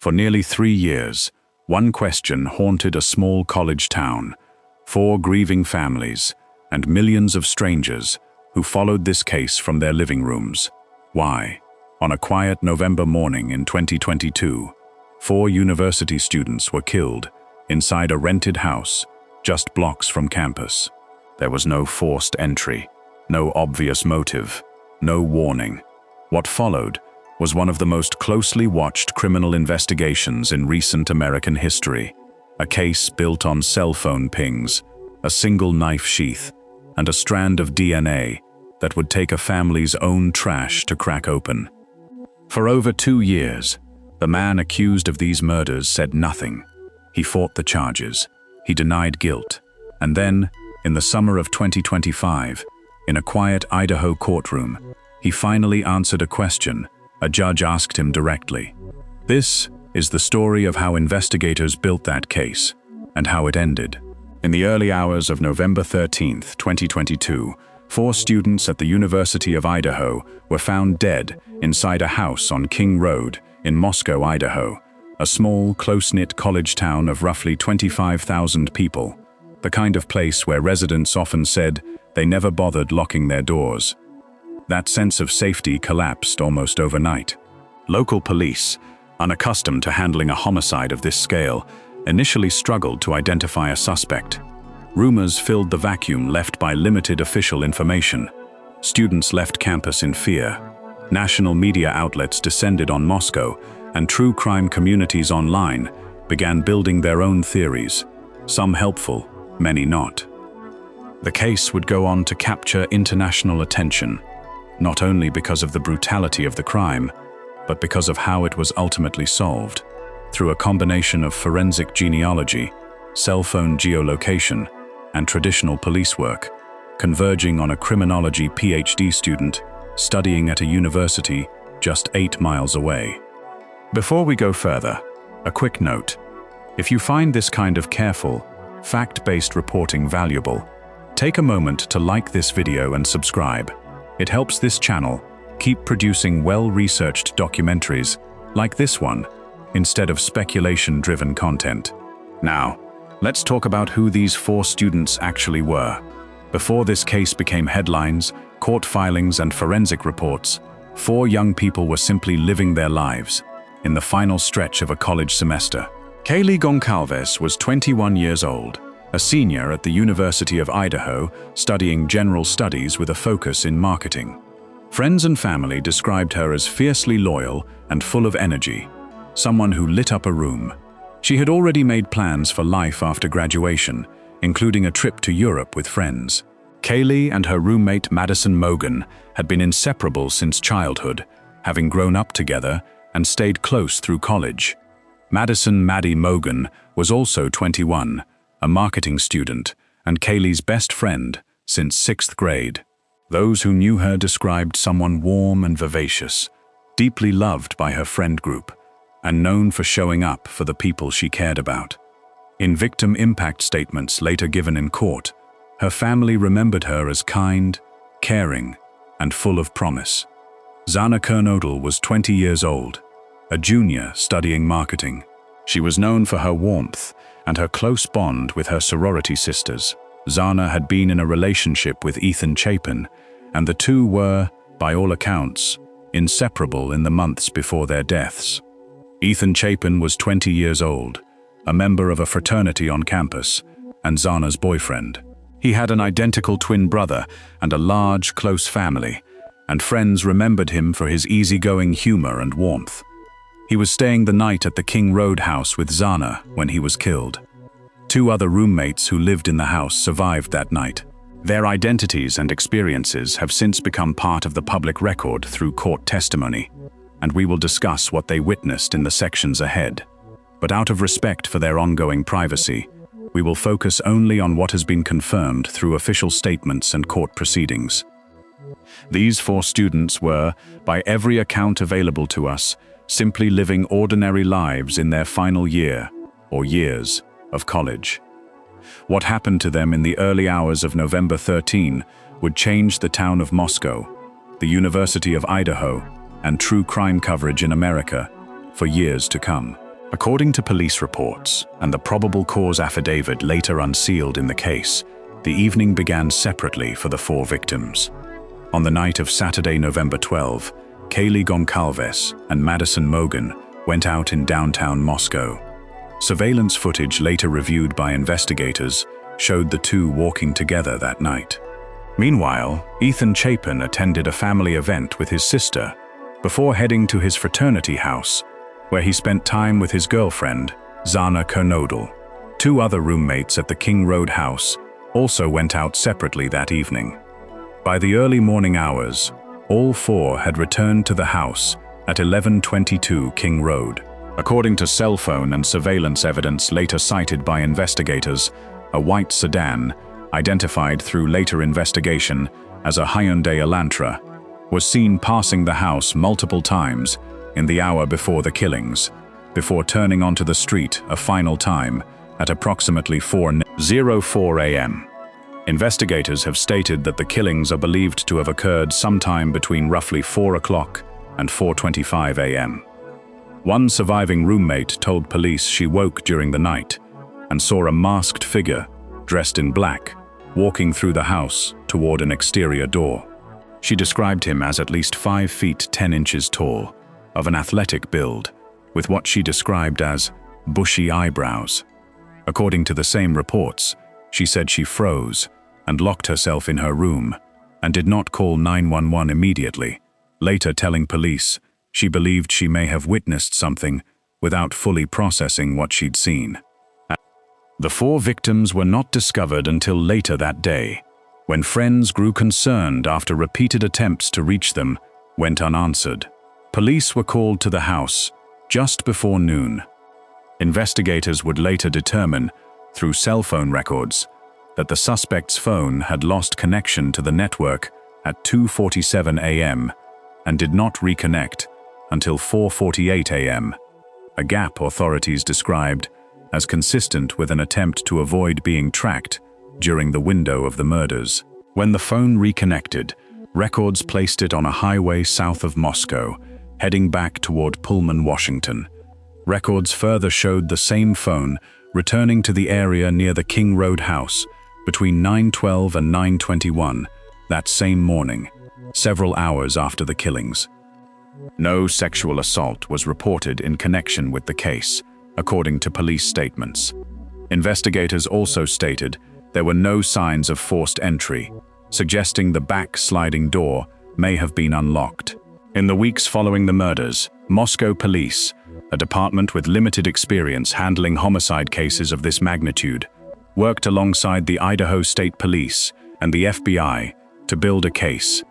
For nearly 3 years, one question haunted a small college town, 4 grieving families, and millions of strangers who followed this case from their living rooms. Why? On a quiet November morning in 2022, 4 university students were killed inside a rented house just blocks from campus. There was no forced entry, no obvious motive, no warning. What followed was one of the most closely watched criminal investigations in recent American history. A case built on cell phone pings, a single knife sheath, and a strand of DNA that would take a family's own trash to crack open. For over 2 years, the man accused of these murders said nothing. He fought the charges, he denied guilt, and then, in the summer of 2025, in a quiet Idaho courtroom, he finally answered a question a judge asked him directly. This is the story of how investigators built that case, and how it ended. In the early hours of November 13, 2022, 4 students at the University of Idaho were found dead inside a house on King Road in Moscow, Idaho, a small, close-knit college town of roughly 25,000 people, the kind of place where residents often said they never bothered locking their doors. That sense of safety collapsed almost overnight. Local police, unaccustomed to handling a homicide of this scale, initially struggled to identify a suspect. Rumors filled the vacuum left by limited official information. Students left campus in fear. National media outlets descended on Moscow, and true crime communities online began building their own theories, some helpful, many not. The case would go on to capture international attention, not only because of the brutality of the crime, but because of how it was ultimately solved, through a combination of forensic genealogy, cell phone geolocation, and traditional police work, converging on a criminology PhD student studying at a university just 8 miles away. Before we go further, a quick note. If you find this kind of careful, fact-based reporting valuable, take a moment to like this video and subscribe. It helps this channel keep producing well-researched documentaries like this one, instead of speculation-driven content. Now, let's talk about who these 4 students actually were. Before this case became headlines, court filings, and forensic reports, 4 young people were simply living their lives in the final stretch of a college semester. Kaylee Goncalves was 21 years old, a senior at the University of Idaho, studying general studies with a focus in marketing. Friends and family described her as fiercely loyal and full of energy, someone who lit up a room. She had already made plans for life after graduation, including a trip to Europe with friends. Kaylee and her roommate Madison Mogan had been inseparable since childhood, having grown up together and stayed close through college. Madison "Maddie" Mogan was also 21, a marketing student, and Kaylee's best friend since 6th grade. Those who knew her described someone warm and vivacious, deeply loved by her friend group, and known for showing up for the people she cared about. In victim impact statements later given in court, her family remembered her as kind, caring, and full of promise. Zana Kernodle was 20 years old, a junior studying marketing. She was known for her warmth and her close bond with her sorority sisters. Zana had been in a relationship with Ethan Chapin, and the two were, by all accounts, inseparable in the months before their deaths. Ethan Chapin was 20 years old, a member of a fraternity on campus, and Zana's boyfriend. He had an identical twin brother and a large, close family, and friends remembered him for his easygoing humor and warmth. He was staying the night at the King Road house with Zana when he was killed. 2 other roommates who lived in the house survived that night. Their identities and experiences have since become part of the public record through court testimony, and we will discuss what they witnessed in the sections ahead. But out of respect for their ongoing privacy, we will focus only on what has been confirmed through official statements and court proceedings. These 4 students were, by every account available to us, simply living ordinary lives in their final year, or years, of college. What happened to them in the early hours of November 13 would change the town of Moscow, the University of Idaho, and true crime coverage in America for years to come. According to police reports and the probable cause affidavit later unsealed in the case, the evening began separately for the 4 victims. On the night of Saturday, November 12, Kaylee Goncalves and Madison Mogan went out in downtown Moscow. Surveillance footage later reviewed by investigators showed the two walking together that night. Meanwhile, Ethan Chapin attended a family event with his sister before heading to his fraternity house, where he spent time with his girlfriend, Zana Kernodle. 2 other roommates at the King Road house also went out separately that evening. By the early morning hours, all 4 had returned to the house at 1122 King Road. According to cell phone and surveillance evidence later cited by investigators, a white sedan, identified through later investigation as a Hyundai Elantra, was seen passing the house multiple times in the hour before the killings, before turning onto the street a final time at approximately 4:04 a.m. Investigators have stated that the killings are believed to have occurred sometime between roughly 4 o'clock and 4:25 a.m. One surviving roommate told police she woke during the night and saw a masked figure, dressed in black, walking through the house toward an exterior door. She described him as at least 5 feet 10 inches tall, of an athletic build, with what she described as bushy eyebrows. According to the same reports, she said she froze and locked herself in her room and did not call 911 immediately, later telling police she believed she may have witnessed something without fully processing what she'd seen. The 4 victims were not discovered until later that day, when friends grew concerned after repeated attempts to reach them went unanswered. Police were called to the house just before noon. Investigators would later determine, through cell phone records, that the suspect's phone had lost connection to the network at 2:47 a.m. and did not reconnect until 4:48 a.m., a gap authorities described as consistent with an attempt to avoid being tracked during the window of the murders. When the phone reconnected, records placed it on a highway south of Moscow, heading back toward Pullman, Washington. Records further showed the same phone returning to the area near the King Road house between 9:12 and 9:21 that same morning, several hours after the killings. No sexual assault was reported in connection with the case, according to police statements. Investigators also stated there were no signs of forced entry, suggesting the back sliding door may have been unlocked. In the weeks following the murders, Moscow police, a department with limited experience handling homicide cases of this magnitude, worked alongside the Idaho State Police and the FBI to build a case.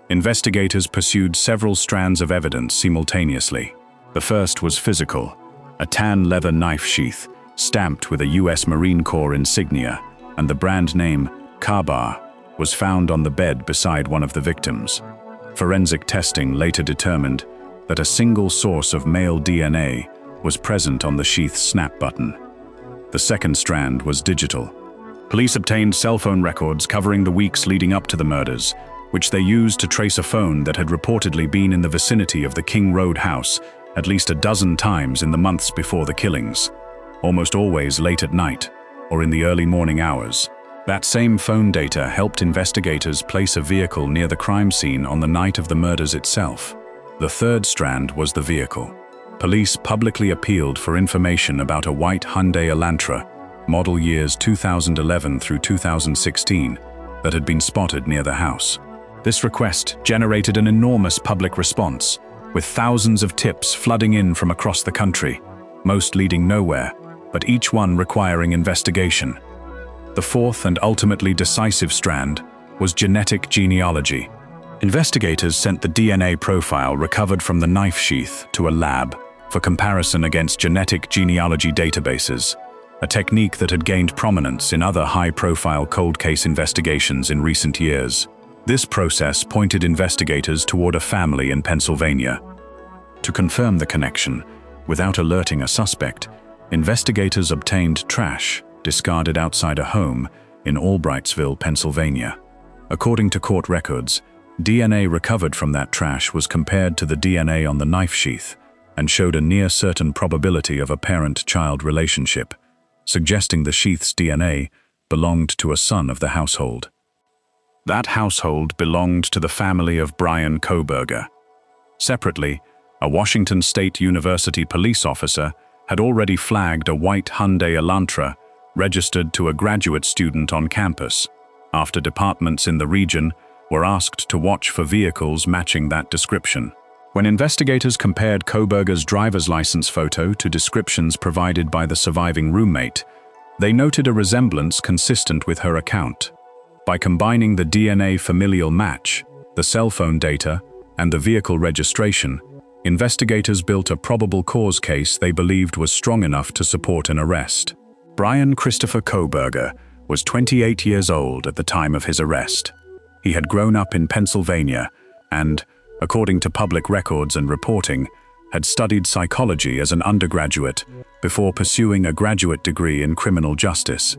Investigators pursued several strands of evidence simultaneously. The first was physical. A tan leather knife sheath, stamped with a U.S. Marine Corps insignia and the brand name Ka-Bar, was found on the bed beside one of the victims. Forensic testing later determined that a single source of male DNA was present on the sheath's snap button. The second strand was digital. Police obtained cell phone records covering the weeks leading up to the murders, which they used to trace a phone that had reportedly been in the vicinity of the King Road house at least a dozen times in the months before the killings, almost always late at night or in the early morning hours. That same phone data helped investigators place a vehicle near the crime scene on the night of the murders itself. The third strand was the vehicle. Police publicly appealed for information about a white Hyundai Elantra, model years 2011 through 2016, that had been spotted near the house. This request generated an enormous public response, with thousands of tips flooding in from across the country, most leading nowhere, but each one requiring investigation. The fourth and ultimately decisive strand was genetic genealogy. Investigators sent the DNA profile recovered from the knife sheath to a lab for comparison against genetic genealogy databases, a technique that had gained prominence in other high-profile cold case investigations in recent years. This process pointed investigators toward a family in Pennsylvania. To confirm the connection, without alerting a suspect, investigators obtained trash discarded outside a home in Albrightsville, Pennsylvania. According to court records, DNA recovered from that trash was compared to the DNA on the knife sheath, and showed a near-certain probability of a parent-child relationship, suggesting the sheath's DNA belonged to a son of the household. That household belonged to the family of Bryan Kohberger. Separately, a Washington State University police officer had already flagged a white Hyundai Elantra registered to a graduate student on campus, after departments in the region were asked to watch for vehicles matching that description. When investigators compared Kohberger's driver's license photo to descriptions provided by the surviving roommate, they noted a resemblance consistent with her account. By combining the DNA familial match, the cell phone data, and the vehicle registration, investigators built a probable cause case they believed was strong enough to support an arrest. Bryan Christopher Kohberger was 28 years old at the time of his arrest. He had grown up in Pennsylvania and, according to public records and reporting, had studied psychology as an undergraduate before pursuing a graduate degree in criminal justice.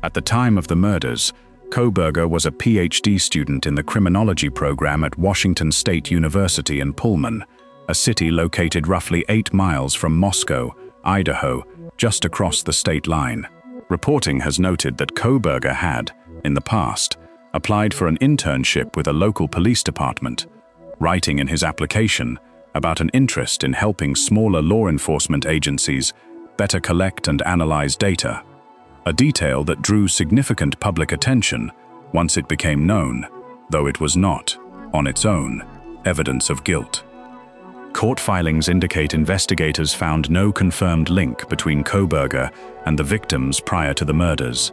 At the time of the murders, Kohberger was a PhD student in the criminology program at Washington State University in Pullman, a city located roughly 8 miles from Moscow, Idaho, just across the state line. Reporting has noted that Kohberger had, in the past, applied for an internship with a local police department, writing in his application about an interest in helping smaller law enforcement agencies better collect and analyze data, a detail that drew significant public attention once it became known, though it was not, on its own, evidence of guilt. Court filings indicate investigators found no confirmed link between Kohberger and the victims prior to the murders.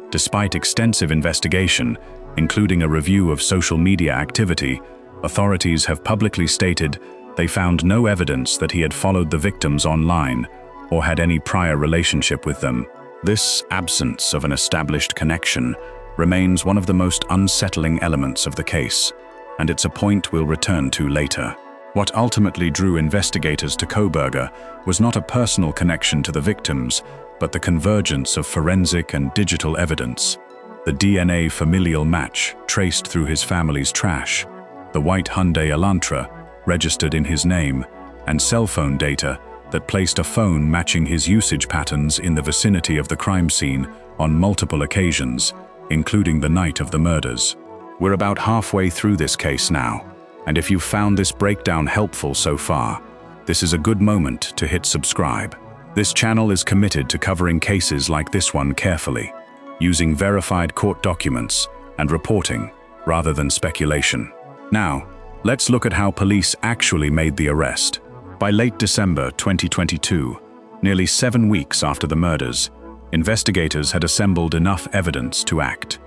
Despite extensive investigation, including a review of social media activity, authorities have publicly stated they found no evidence that he had followed the victims online or had any prior relationship with them. This absence of an established connection remains one of the most unsettling elements of the case, and it's a point we'll return to later. What ultimately drew investigators to Kohberger was not a personal connection to the victims, but the convergence of forensic and digital evidence. The DNA familial match traced through his family's trash, the white Hyundai Elantra registered in his name, and cell phone data that placed a phone matching his usage patterns in the vicinity of the crime scene on multiple occasions, including the night of the murders. We're about halfway through this case now, and if you've found this breakdown helpful so far, this is a good moment to hit subscribe. This channel is committed to covering cases like this one carefully, using verified court documents and reporting rather than speculation. Now, let's look at how police actually made the arrest. By late December 2022, nearly 7 weeks after the murders, investigators had assembled enough evidence to act.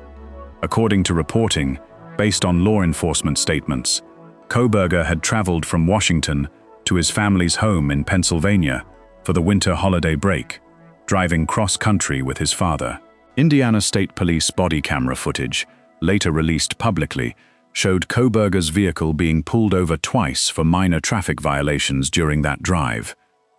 According to reporting, based on law enforcement statements, Kohberger had traveled from Washington to his family's home in Pennsylvania for the winter holiday break, driving cross-country with his father. Indiana State Police body camera footage, later released publicly, showed Kohberger's vehicle being pulled over twice for minor traffic violations during that drive,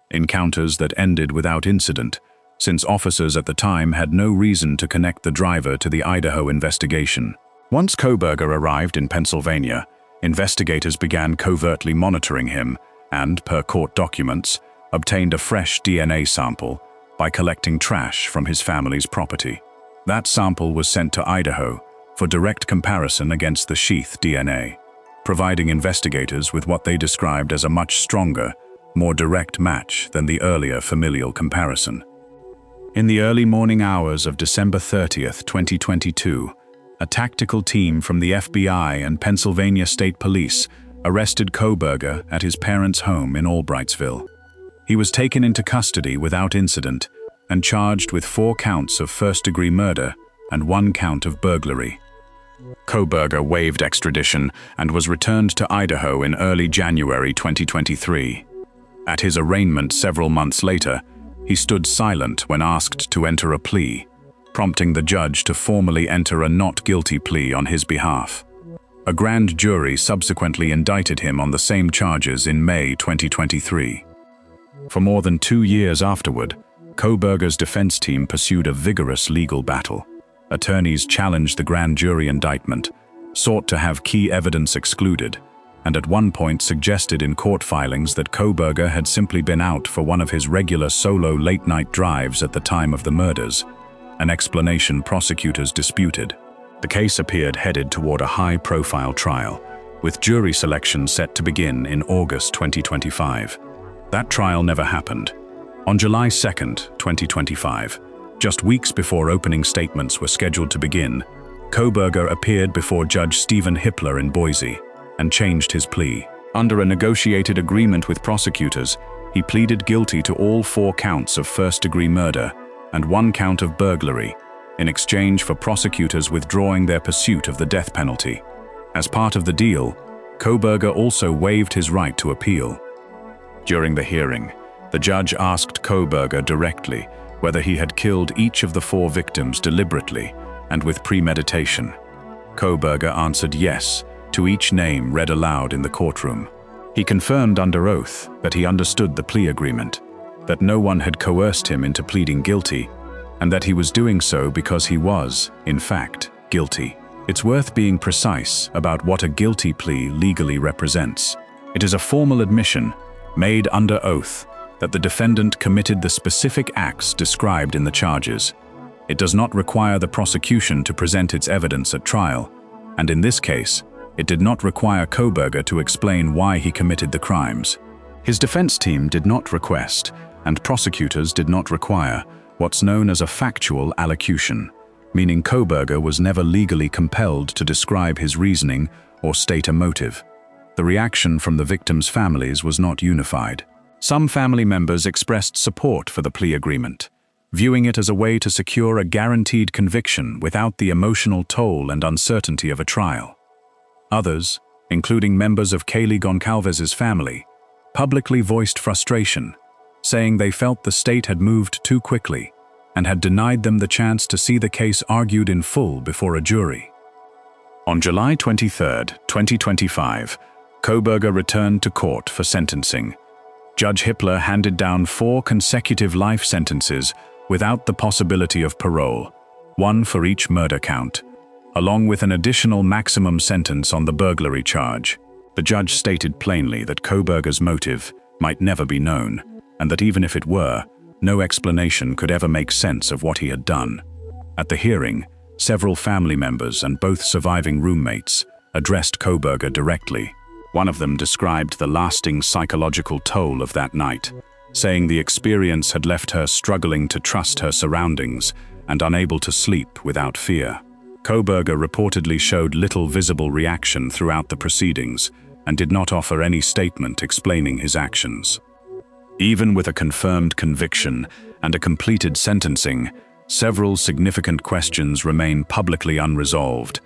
encounters that ended without incident, since officers at the time had no reason to connect the driver to the Idaho investigation. Once Kohberger arrived in Pennsylvania, investigators began covertly monitoring him and, per court documents, obtained a fresh DNA sample by collecting trash from his family's property. That sample was sent to Idaho for direct comparison against the sheath DNA, providing investigators with what they described as a much stronger, more direct match than the earlier familial comparison. In the early morning hours of December 30th, 2022, a tactical team from the FBI and Pennsylvania State Police arrested Kohberger at his parents' home in Albrightsville. He was taken into custody without incident and charged with 4 counts of first-degree murder and 1 count of burglary. Kohberger waived extradition and was returned to Idaho in early January 2023. At his arraignment several months later, he stood silent when asked to enter a plea, prompting the judge to formally enter a not guilty plea on his behalf. A grand jury subsequently indicted him on the same charges in May 2023. For more than 2 years afterward, Kohberger's defense team pursued a vigorous legal battle. Attorneys challenged the grand jury indictment, sought to have key evidence excluded, and at one point suggested in court filings that Kohberger had simply been out for one of his regular solo late-night drives at the time of the murders, an explanation prosecutors disputed. The case appeared headed toward a high-profile trial, with jury selection set to begin in August 2025. That trial never happened. On July 2, 2025, just weeks before opening statements were scheduled to begin, Kohberger appeared before Judge Stephen Hippler in Boise and changed his plea. Under a negotiated agreement with prosecutors, he pleaded guilty to all 4 counts of first-degree murder and 1 count of burglary, in exchange for prosecutors withdrawing their pursuit of the death penalty. As part of the deal, Kohberger also waived his right to appeal. During the hearing, the judge asked Kohberger directly whether he had killed each of the 4 victims deliberately and with premeditation. Kohberger answered yes to each name read aloud in the courtroom. He confirmed under oath that he understood the plea agreement, that no one had coerced him into pleading guilty, and that he was doing so because he was, in fact, guilty. It's worth being precise about what a guilty plea legally represents. It is a formal admission, made under oath, that the defendant committed the specific acts described in the charges. It does not require the prosecution to present its evidence at trial, and in this case, it did not require Kohberger to explain why he committed the crimes. His defense team did not request, and prosecutors did not require, what's known as a factual allocution, meaning Kohberger was never legally compelled to describe his reasoning or state a motive. The reaction from the victims' families was not unified. Some family members expressed support for the plea agreement, viewing it as a way to secure a guaranteed conviction without the emotional toll and uncertainty of a trial. Others, including members of Bryan Kohberger's family, publicly voiced frustration, saying they felt the state had moved too quickly and had denied them the chance to see the case argued in full before a jury. On July 23, 2025, Kohberger returned to court for sentencing. Judge Hippler handed down 4 consecutive life sentences without the possibility of parole, 1 for each murder count, along with an additional maximum sentence on the burglary charge. The judge stated plainly that Kohberger's motive might never be known, and that even if it were, no explanation could ever make sense of what he had done. At the hearing, several family members and both surviving roommates addressed Kohberger directly. One of them described the lasting psychological toll of that night, saying the experience had left her struggling to trust her surroundings and unable to sleep without fear. Kohberger reportedly showed little visible reaction throughout the proceedings and did not offer any statement explaining his actions. Even with a confirmed conviction and a completed sentencing, several significant questions remain publicly unresolved,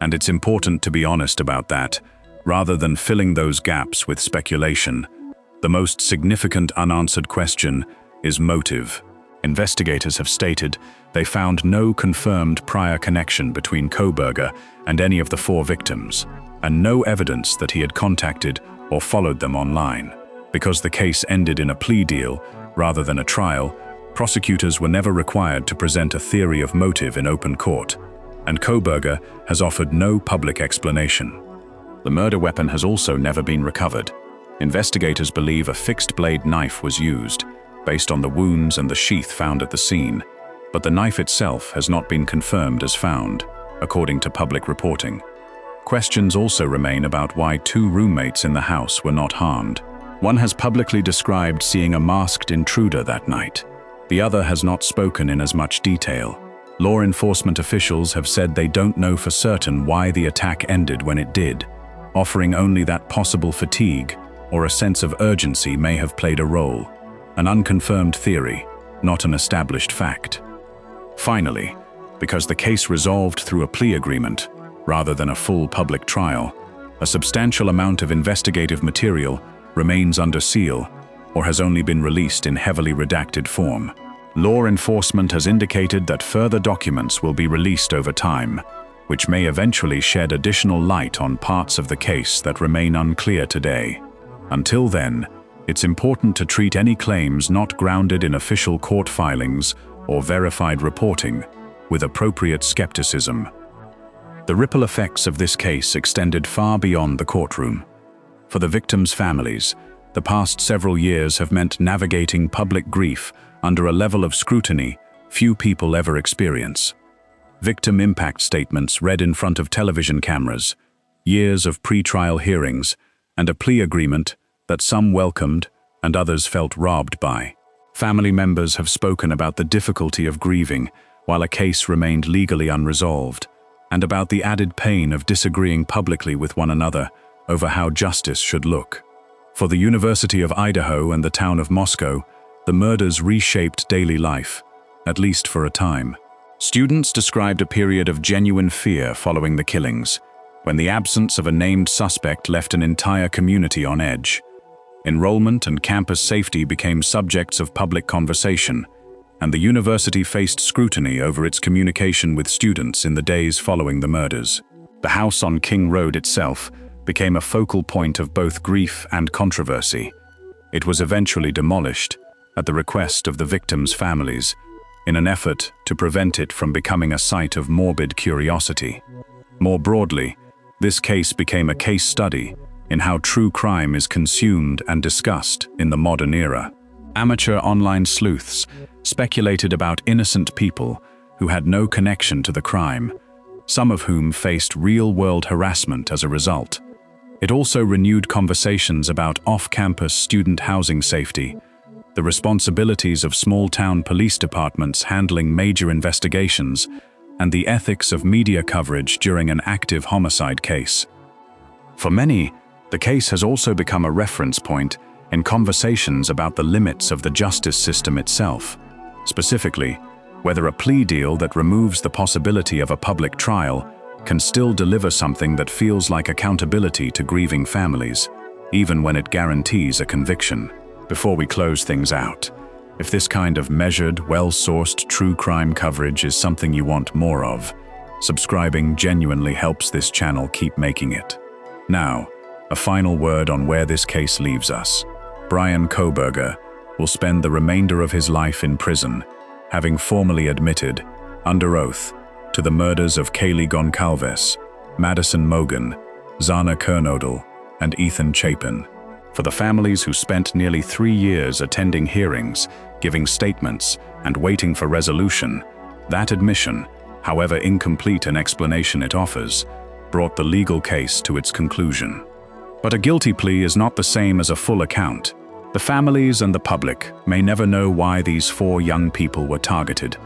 and it's important to be honest about that, rather than filling those gaps with speculation. The most significant unanswered question is motive. Investigators have stated they found no confirmed prior connection between Kohberger and any of the 4 victims, and no evidence that he had contacted or followed them online. Because the case ended in a plea deal rather than a trial, prosecutors were never required to present a theory of motive in open court, and Kohberger has offered no public explanation. The murder weapon has also never been recovered. Investigators believe a fixed-blade knife was used, based on the wounds and the sheath found at the scene, but the knife itself has not been confirmed as found, according to public reporting. Questions also remain about why 2 roommates in the house were not harmed. One has publicly described seeing a masked intruder that night. The other has not spoken in as much detail. Law enforcement officials have said they don't know for certain why the attack ended when it did, offering only that possible fatigue or a sense of urgency may have played a role. An unconfirmed theory, not an established fact. Finally, because the case resolved through a plea agreement, rather than a full public trial, a substantial amount of investigative material remains under seal or has only been released in heavily redacted form. Law enforcement has indicated that further documents will be released over time, which may eventually shed additional light on parts of the case that remain unclear today. Until then, it's important to treat any claims not grounded in official court filings or verified reporting with appropriate skepticism. The ripple effects of this case extended far beyond the courtroom. For the victims' families, the past several years have meant navigating public grief under a level of scrutiny few people ever experience. Victim impact statements read in front of television cameras, years of pre-trial hearings, and a plea agreement that some welcomed and others felt robbed by. Family members have spoken about the difficulty of grieving while a case remained legally unresolved, and about the added pain of disagreeing publicly with one another over how justice should look. For the University of Idaho and the town of Moscow, the murders reshaped daily life, at least for a time. Students described a period of genuine fear following the killings, when the absence of a named suspect left an entire community on edge. Enrollment and campus safety became subjects of public conversation, and the university faced scrutiny over its communication with students in the days following the murders. The house on King Road itself became a focal point of both grief and controversy. It was eventually demolished, at the request of the victims' families, in an effort to prevent it from becoming a site of morbid curiosity. More broadly, this case became a case study in how true crime is consumed and discussed in the modern era. Amateur online sleuths speculated about innocent people who had no connection to the crime, some of whom faced real-world harassment as a result. It also renewed conversations about off-campus student housing safety, the responsibilities of small-town police departments handling major investigations, and the ethics of media coverage during an active homicide case. For many, the case has also become a reference point in conversations about the limits of the justice system itself, specifically, whether a plea deal that removes the possibility of a public trial can still deliver something that feels like accountability to grieving families, even when it guarantees a conviction. Before we close things out, if this kind of measured, well-sourced true crime coverage is something you want more of, subscribing genuinely helps this channel keep making it. Now, a final word on where this case leaves us. Bryan Kohberger will spend the remainder of his life in prison, having formally admitted, under oath, to the murders of Kaylee Goncalves, Madison Mogen, Xana Kernodle, and Ethan Chapin. For the families who spent nearly 3 years attending hearings, giving statements, and waiting for resolution, that admission, however incomplete an explanation it offers, brought the legal case to its conclusion. But a guilty plea is not the same as a full account. The families and the public may never know why these 4 young people were targeted,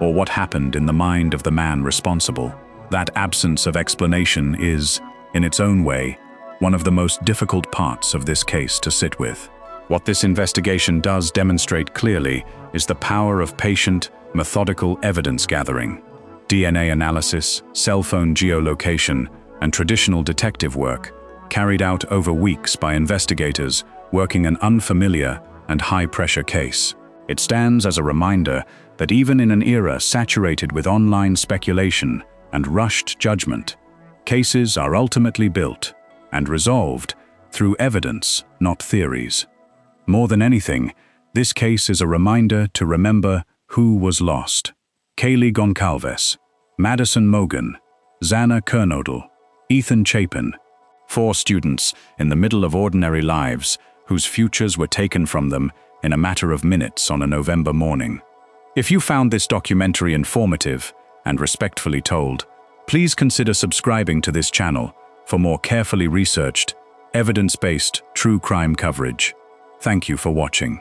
or what happened in the mind of the man responsible. That absence of explanation is, in its own way, one of the most difficult parts of this case to sit with. What this investigation does demonstrate clearly is the power of patient, methodical evidence gathering. DNA analysis, cell phone geolocation, and traditional detective work, carried out over weeks by investigators working an unfamiliar and high-pressure case. It stands as a reminder that even in an era saturated with online speculation and rushed judgment, cases are ultimately built and resolved through evidence, not theories. More than anything, this case is a reminder to remember who was lost. Kaylee Goncalves, Madison Mogen, Xana Kernodle, Ethan Chapin, 4 students in the middle of ordinary lives whose futures were taken from them in a matter of minutes on a November morning. If you found this documentary informative and respectfully told, please consider subscribing to this channel for more carefully researched, evidence-based true crime coverage. Thank you for watching.